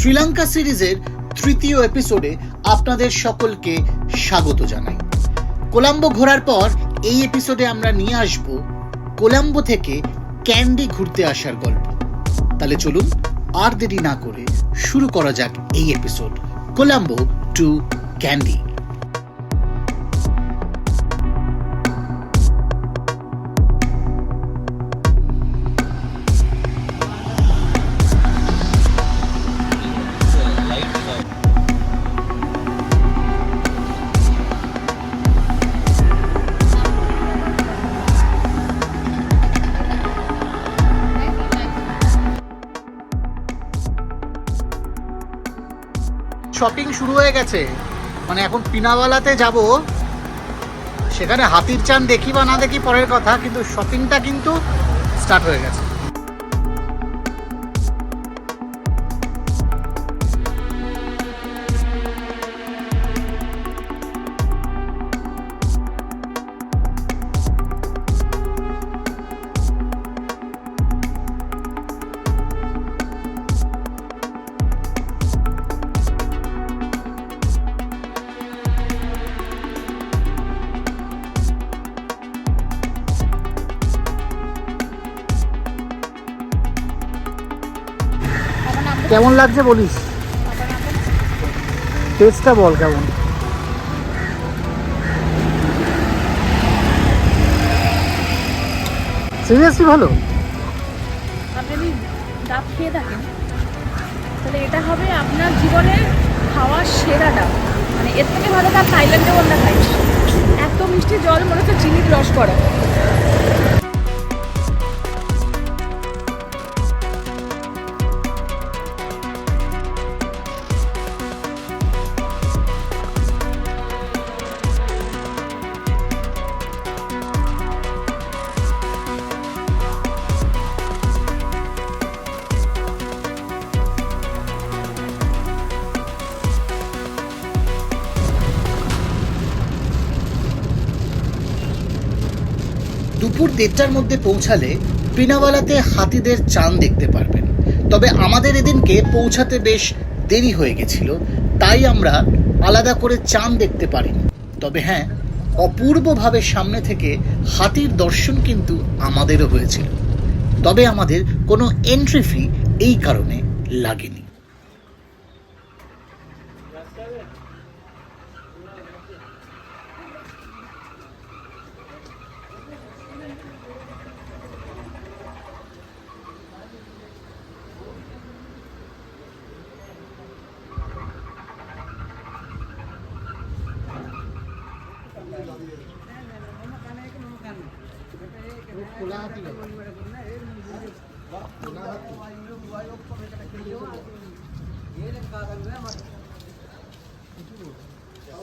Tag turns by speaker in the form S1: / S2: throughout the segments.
S1: শ্রীলঙ্কা সিরিজের তৃতীয় এপিসোডে আপনাদের সকলকে স্বাগত জানাই। কোলাম্বো ঘোরার পর এই এপিসোডে আমরা নিয়ে আসব কোলাম্বো থেকে ক্যান্ডি ঘুরতে আসার গল্প। তাহলে চলুন আর দেরি না করে শুরু করা যাক এই এপিসোড, কোলাম্বো টু ক্যান্ডি। শপিং শুরু হয়ে গেছে, মানে এখন পিনাওয়ালাতে যাব, সেখানে হাতির চান দেখি বা না দেখি পরের কথা, কিন্তু শপিংটা কিন্তু স্টার্ট হয়ে গেছে। কেমন লাগছে বলিস, টেস্টটা বল কেমন। সিরিয়াসলি ভালো।
S2: আপনি যদি ডাব খেয়ে থাকেন তাহলে এটা হবে আপনার জীবনের খাওয়ার সেরা ডাব। মানে এর থেকে ভালো ডাব থাইল্যান্ডেও আমরা খাই। এত মিষ্টি জল মনে হচ্ছে চিনির রস করা।
S1: দুপুর 1:30টার মধ্যে পৌঁছালে পিনাওয়ালাতে হাতিদের চান দেখতে পারবেন। তবে আমাদের এদিনকে পৌঁছাতে বেশ দেরি হয়ে গেছিল, তাই আমরা আলাদা করে চান দেখতে পারিনি। তবে হ্যাঁ, অপূর্বভাবে সামনে থেকে হাতির দর্শন কিন্তু আমাদেরও হয়েছিল। তবে আমাদের কোনো এন্ট্রি ফি এই কারণে লাগেনি।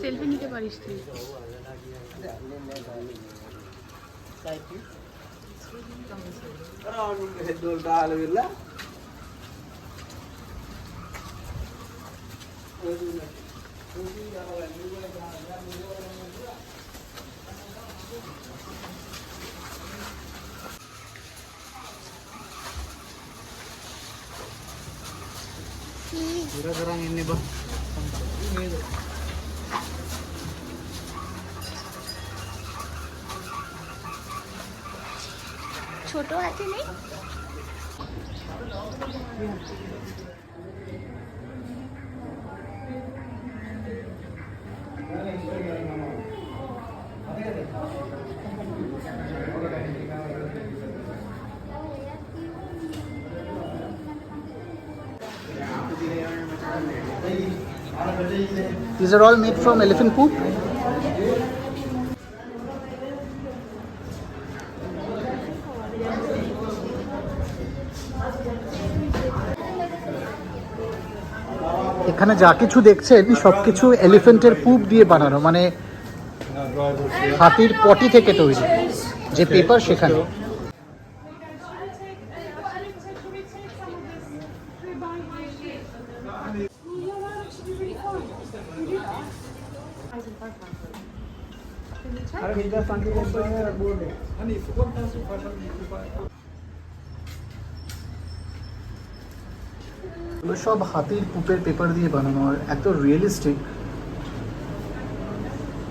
S2: সেলফি নিতে পারিস তুই। ছোট হাতি নেই?
S1: These are all made from elephant poop. এখানে যা কিছু দেখছেন সবকিছু এলিফ্যান্টের পুপ দিয়ে বানানো, মানে হাতির পটি থেকে তৈরি। যে পেপার সেখানে এগুলো সব হাতির পুপের পেপার দিয়ে বানানো, আর এত রিয়েলিস্টিক,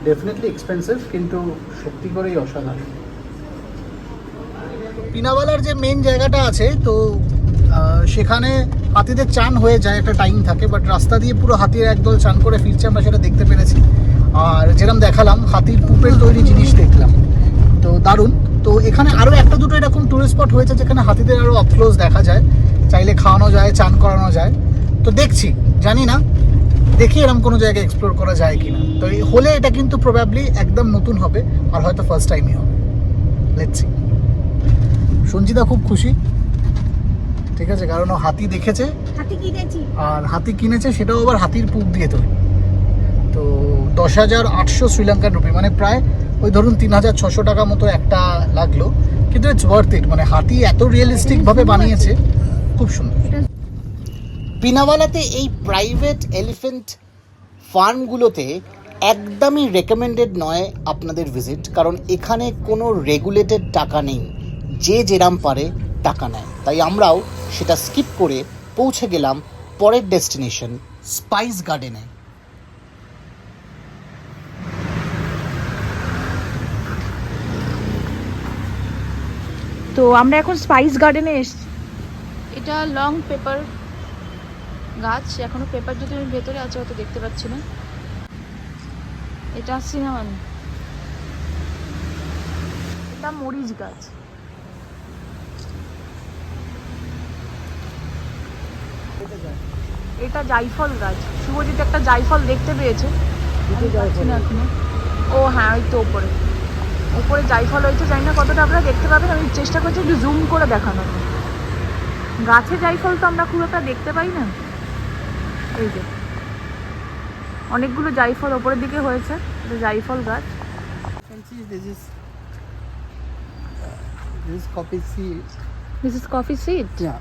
S1: ডেফিনেটলি এক্সপেন্সিভ কিন্তু সত্যি করেই অসাধারণ। পিনাওয়ালার যে মেন জায়গাটা আছে, তো সেখানে হাতিদের চান হয়ে যায়, একটা টাইম থাকে, বাট রাস্তা দিয়ে পুরো হাতির একদল চান করে ফিরছে, আমরা সেটা দেখতে পেরেছি। আর যেরকম দেখালাম হাতির পুপের তৈরি জিনিস দেখলাম, তো দারুণ। তো এখানে আরও একটা দুটো এরকম টুরিস্ট স্পট হয়েছে যেখানে হাতিদের আরও আপ ক্লোজ দেখা যায়, চাইলে খাওয়ানো যায়, চান করানো যায়। তো দেখছি, জানি না, দেখি এরকম কোনো জায়গায় এক্সপ্লোর করা যায় কিনা। তো হলে এটা কিন্তু প্রবাবলি একদম নতুন হবে, আর হয়তো ফার্স্ট টাইমই হবে। Let's see. সঞ্জিতা খুব খুশি, ঠিক আছে, কারণ ও হাতি দেখেছে,
S2: হাতি কিনেছি।
S1: আর হাতি কিনেছে সেটাও আবার হাতির পুপ দিয়ে তৈরি। তো 10,800 শ্রীলঙ্কান রুপি, মানে প্রায় ওই ধরুন 3,600 টাকা মতো একটা লাগলো, কিন্তু ইটস ওয়ার্থ ইট। মানে হাতি এত রিয়েলিস্টিক ভাবে বানিয়েছে, খুব সুন্দর। পিনাওয়ালাতে এই প্রাইভেট এলিফ্যান্ট ফার্মগুলোতে একদমই রেকমেন্ডেড নয় আপনাদের ভিজিট, কারণ এখানে কোনো রেগুলেটেড টাকা নেই, যে যেরাম পারে টাকা নেয়। তাই আমরাও সেটা স্কিপ করে পৌঁছে গেলাম পরের ডেস্টিনেশন স্পাইস গার্ডেনে।
S2: তো আমরা এখন স্পাইস গার্ডেনে এসেছি। এটা লং পেপার গাছ, এখনো পেপার যদি আমি ভেতরে আছে হয়তো দেখতে পাচ্ছি না। এটা সিনামন, এটা মরিচ গাছ। এটা জাইফল গাছ। শুভজিৎ একটা জাইফল দেখতে পেয়েছে, আমি পাচ্ছি না এখনো। ও হ্যাঁ, ওই তো ওপরে উপরে জাইফল হয়েছে, জানি না কতটা আপনারা দেখতে পাবেন। আমি চেষ্টা করছি একটু জুম করে দেখানোর। গাছে জাইফল তো আমরা খুব একটা দেখতে পাই না। এই যে অনেকগুলো জাইফল ওপরের দিকে হয়েছে, এটা জাইফল গাছ।
S3: This coffee seed.
S2: This is coffee seed.
S3: Yeah.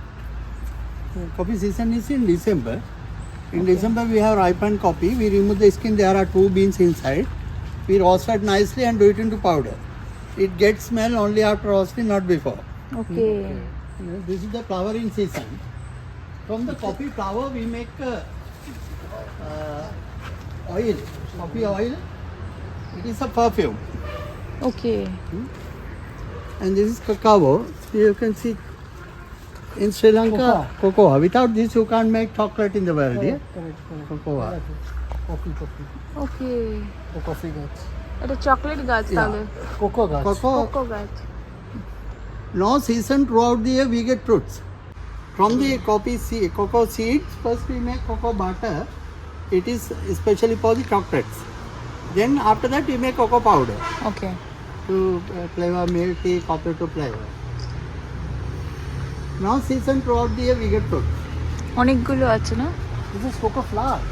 S3: The coffee season is in December. In December we have ripened coffee. We remove the skin. There are 2 beans inside. We roast it nicely and do it into powder. It gets smell only after roasting, not before.
S2: Okay,
S3: This is the flowering season. From the coffee flower we make oil, coffee oil. It is a perfume.
S2: Okay.
S3: And this is cacao. You can see in Sri Lanka, cocoa. Without this, you can't make chocolate in the world. Yeah? Cocoa.
S2: Okay,
S1: coffee গাছ,
S2: এটা chocolate গাছ তাহলে।
S1: Cocoa গাছ।
S3: Cocoa.
S2: Cocoa গাছ।
S3: No season throughout the year we get fruits. From the cocoa seeds, first we make cocoa butter. It is especially for the chocolates. Then after that we make cocoa powder
S2: okay,
S3: to flavor milk tea, coffee to flavor. Now season throughout the year we get fruits.
S2: অনেকগুলো আছে না?
S1: This is cocoa flower.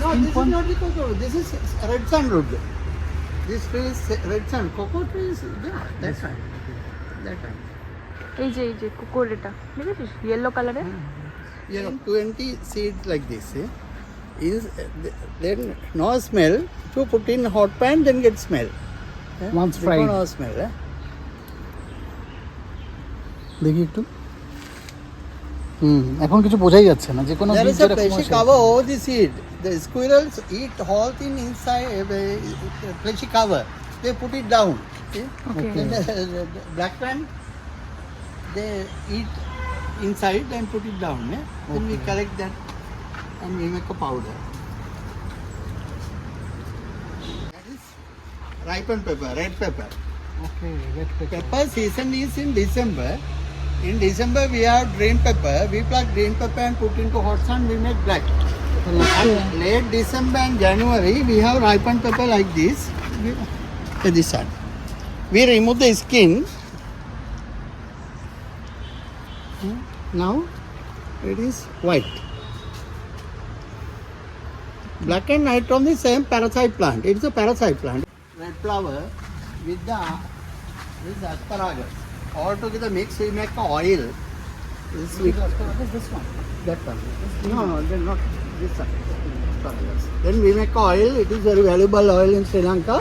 S3: No, this is not the cocoa. This is red sandalwood. This tree is red sand. Cocoa tree is that one. That one.
S2: এই যে কোকোর এটা দেখেছিস, yellow কালারের।
S3: Yeah, 20 seeds like this. Is then no smell. To put in hot pan, then get smell.
S1: Once fried.
S3: No smell.
S1: দেখি একটু। এখন কিছু বোঝাই যাচ্ছে না, যে কোনো
S3: There
S1: বীজ
S3: is a
S1: যেরকম
S3: fleshy
S1: আসে।
S3: cover over the seed. The squirrels eat whole thing inside fleshy cover. They put it down. See?
S2: Okay,
S3: Then the black plant, they eat inside and put it down. Yeah? Then we collect that and we make a powder. That is ripened pepper, red pepper.
S1: Okay, red pepper.
S3: Pepper season is in December. In December we have green pepper. We pluck green pepper and put into hot sun. We make black. And late December and January we have ripened pepper like this. This side. We remove the skin. Now it is white. Black and white from the same parasite plant. It is a parasite plant. Red flower with this asparagus. All together mix, we make a oil. This one. That one. No, then not this one. Asparagus. Then we make oil. It is very valuable oil in Sri Lanka.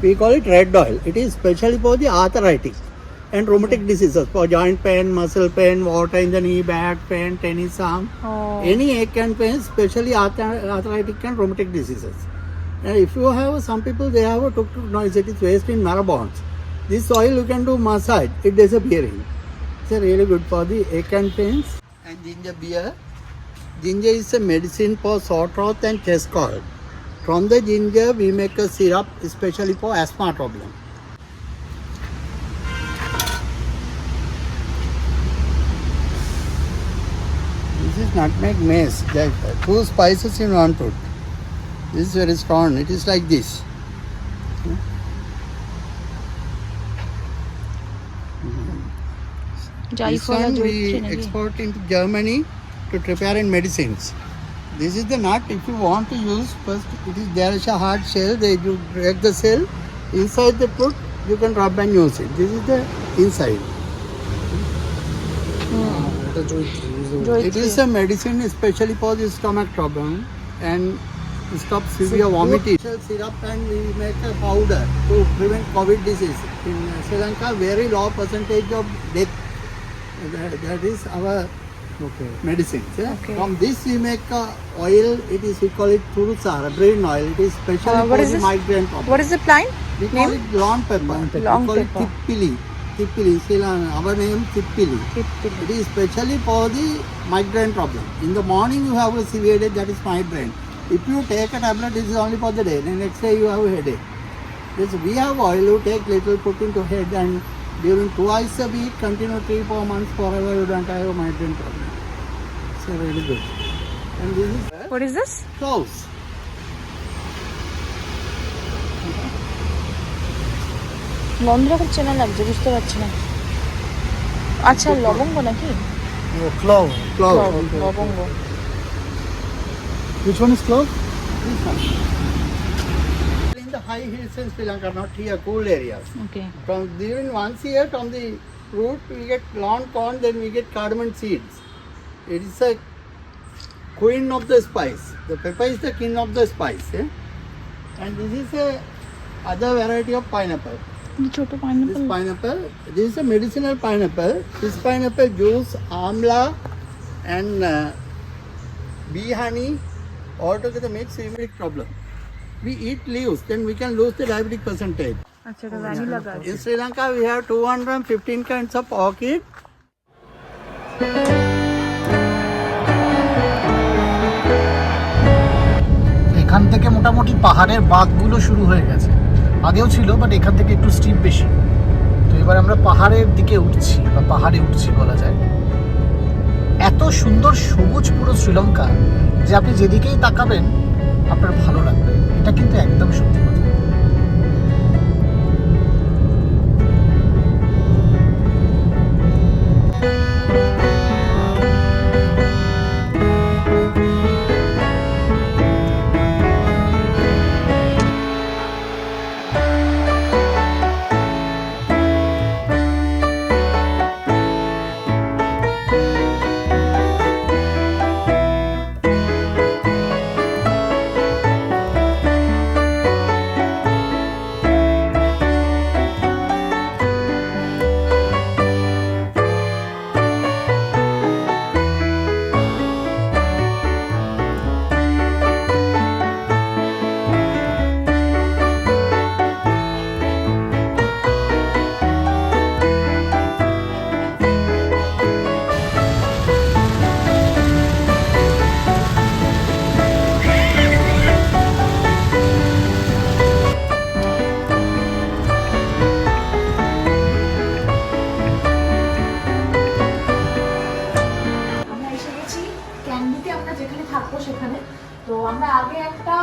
S3: We call it red oil. It is specially for the arthritis. and rheumatic diseases for joint pain, muscle pain, water in the knee, back pain, tennis arm, any ache and pain, especially arthritic and rheumatic diseases. And if you have some people, they have a toxic noise, it is waste in marrow bones. This oil you can do massage, it disappearing. It's really good for the ache and pains. And ginger beer. Ginger is a medicine for sore throat and chest cold. From the ginger, we make a syrup especially for asthma problem. This is nutmeg mace. There are 2 spices in one fruit. This is very strong. It is like this. This one we export into Germany to prepare in medicines. This is the nut. If you want to use, first it is there is a hard shell. They do break the shell. Inside the fruit, you can rub and use it. This is the inside. It is a medicine especially for the stomach problem and stop severe vomiting. Syrup and we make a powder to prevent COVID disease. In Sri Lanka, very low percentage of death. That is our medicine. Yeah?
S2: Okay.
S3: From this we make oil. It is we call it Turusara, brain oil. It is specially
S2: what
S3: for
S2: is
S3: the
S2: this?
S3: migraine problem.
S2: What is the plant?
S3: We call it long pepper.
S2: Long
S3: we call
S2: pepper.
S3: it Tippili. Tippili. Sri Lanka, our name Tippili. It is specially for the migraine problem. In the morning you have a severe headache, that is migraine. If you take a tablet, this is only for the day. The next day you have a headache. This we have oil. You take little, put into head, and during twice a week, continue 3-4 months forever. You don't have a migraine problem. So really good. And this is
S2: What is this?
S3: cloves.
S2: গন্ধটা খুব চেনা লাগছে, বুঝতে পারছি না। আচ্ছা, লবঙ্গ নাকি?
S1: ক্লভ।
S2: লবঙ্গ।
S1: Which one is clove?
S3: This one. In the high hills in Sri Lanka, not here, cool areas.
S2: Okay.
S3: From during once a year, from the root we get lawn corn, then we get cardamom seeds. It is a queen of the spice. The pepper is the king of the spice. And this is a other variety of pineapple.
S2: ছোট
S3: This
S2: pineapple.
S3: pineapple, this is a medicinal pineapple. This pineapple juice, amla and bee honey all together makes diabetic problem. We eat leaves, then we can lose the diabetic percentage.
S2: আচ্ছা, এটা vanilla গাছ।
S3: In Sri Lanka, we have 215 kinds of orchid.
S1: এখান থেকে মোটামুটি পাহাড়ের বাঁকগুলো শুরু হয়ে গেছে। আগেও ছিল, বাট এখান থেকে একটু স্টিপ বেশি। তো এবার আমরা পাহাড়ের দিকে উঠছি, বা পাহাড়ে উঠছি বলা যায়। এত সুন্দর সবুজ পুরো শ্রীলঙ্কা যে আপনি যেদিকেই তাকাবেন আপনার ভালো লাগবে। এটা কিন্তু একদম সত্যি কথা।
S2: তো আমরা আগে একটা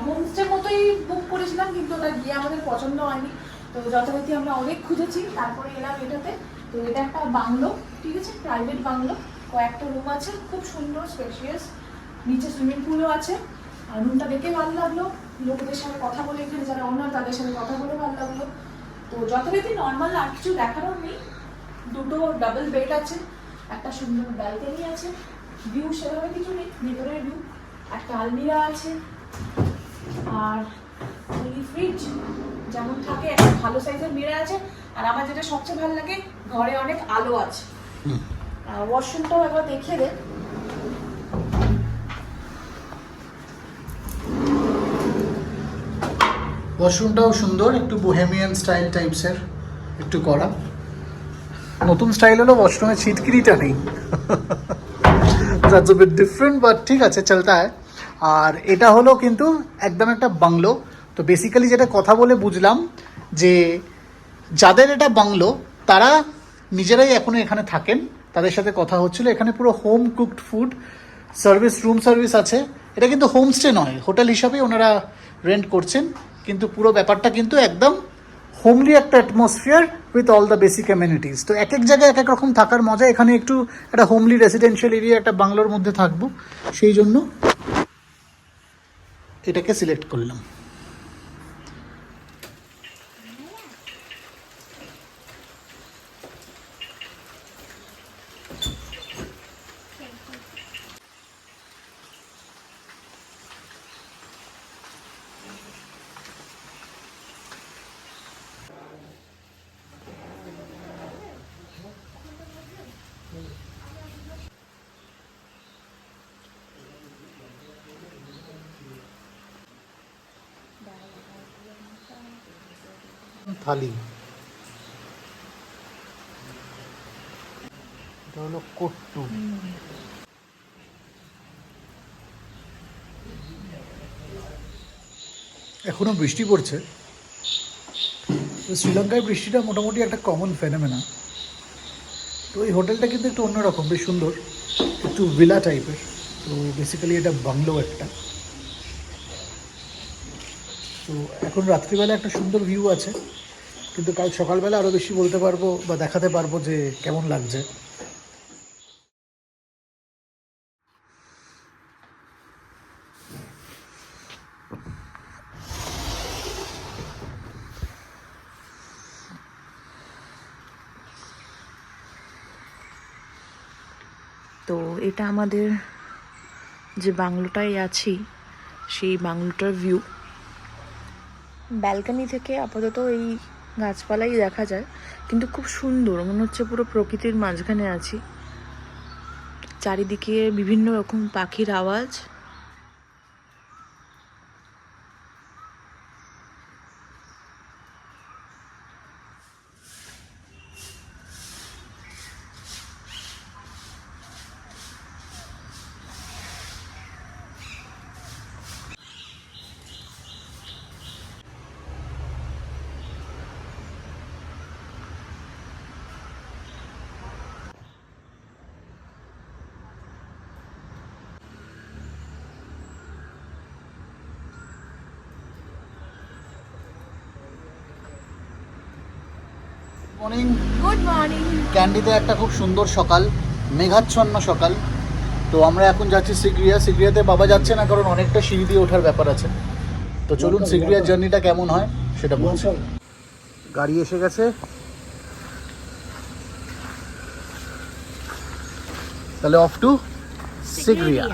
S2: হোমস্টে মতোই বুক করেছিলাম, কিন্তু ওটা গিয়ে আমাদের পছন্দ হয়নি। তো যথারীতি আমরা অনেক খুঁজেছি, তারপরে এলাম এটাতে। তো এটা একটা বাংলো, ঠিক আছে, প্রাইভেট বাংলো, কয়েকটা রুম আছে, খুব সুন্দর স্পেশিয়াস, নিচে সুইমিং পুলও আছে। আর রুমটা দেখে ভালো লাগলো, লোকদের সাথে কথা বলে, এখানে যারা ওনার তাদের সাথে কথা বলে ভালো লাগলো। তো যথারীতি নর্মাল আর কিছু দেখানোর নেই। দুটো ডাবল বেড আছে, একটা সুন্দর ব্যালকনি আছে, ভিউ সেভাবে কিছু নেই, ভেতরের ভিউ, একটা আলমিরা আছে, আর ফ্রিজ যেমন থাকে একটা ভালো সাইজের মিরর আছে। আর আমার যেটা সবচেয়ে ভালো লাগে, ঘরে অনেক আলো আছে। আর ওয়াশরুমটাও একবার দেখিয়ে দে।
S1: ওয়াশরুমটাও সুন্দর, একটু বোহেমিয়ান স্টাইল টাইপসের একটু করা। নতুন স্টাইল হলো ওয়াশরুমে ছিটকিরিটা নেই। That's a bit different, but ঠিক আছে, চলতা হয়। আর এটা হলো কিন্তু একদম একটা বাংলো। তো বেসিক্যালি যেটা কথা বলে বুঝলাম যে যাদের এটা বাংলো তারা নিজেরাই এখনো এখানে থাকেন। তাদের সাথে কথা হচ্ছিল, এখানে পুরো home cooked food service, room service আছে। এটা কিন্তু হোমস্টে নয়, হোটেল হিসাবেই ওনারা রেন্ট করছেন, কিন্তু পুরো ব্যাপারটা কিন্তু একদম হোমলি একটা atmosphere with all the basic amenities. তো এক এক জায়গায় এক এক রকম থাকার মজা। এখানে একটু একটা হোমলি রেসিডেন্সিয়াল এরিয়া, একটা বাংলোর মধ্যে থাকবো, সেই জন্য এটাকে সিলেক্ট করলাম। থালি, এটা হলো কট্টু। এখনো বৃষ্টি পড়ছে। তো শ্রীলঙ্কায় বৃষ্টিটা মোটামুটি একটা কমন ফেনোমেনা। তো এই হোটেলটা কিন্তু একটু অন্যরকম, বেশ সুন্দর, একটু ভিলা টাইপের। তো বেসিক্যালি এটা বাংলো একটা। তো এখন রাত্রিবেলা একটা সুন্দর ভিউ আছে, কিন্তু কাল সকালবেলা আরও বেশি বলতে পারবো বা দেখাতে পারবো যে কেমন লাগছে।
S2: তো এটা আমাদের যে বাংলোটায় আছি সেই বাংলোটার ভিউ। ব্যালকনি থেকে আপাতত এই গাছপালাই দেখা যায়, কিন্তু খুব সুন্দর, মনে হচ্ছে পুরো প্রকৃতির মাঝখানে আছি। চারিদিকে বিভিন্ন রকম পাখির আওয়াজ।
S1: Morning,
S2: good morning.
S1: ক্যান্ডিতে একটা খুব সুন্দর সকাল, মেঘাচ্ছন্ন সকাল। তো আমরা এখন যাচ্ছি সিগরিয়া। সিগরিয়াতে বাবা যাচ্ছে না, কারণ অনেকটা সিঁড়ি দিয়ে ওঠার ব্যাপার আছে। তো চলুন সিগরিয়ার জার্নিটা কেমন হয় সেটা বলছি। গাড়ি এসে গেছে, তাহলে অফ টু সিগরিয়া।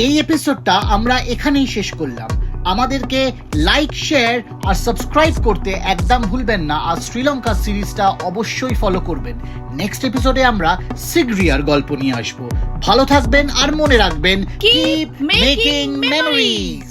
S1: এই এপিসোডটা আমরা এখানেই শেষ করলাম। আমাদেরকে লাইক, শেয়ার আর সাবস্ক্রাইব করতে একদম ভুলবেন না। আর শ্রীলঙ্কা সিরিজটা অবশ্যই ফলো করবেন। নেক্সট এপিসোডে আমরা সিগরিয়ার গল্প নিয়ে আসবো। ভালো থাকবেন আর মনে রাখবেন, কিপ মেকিং মেমোরিজ।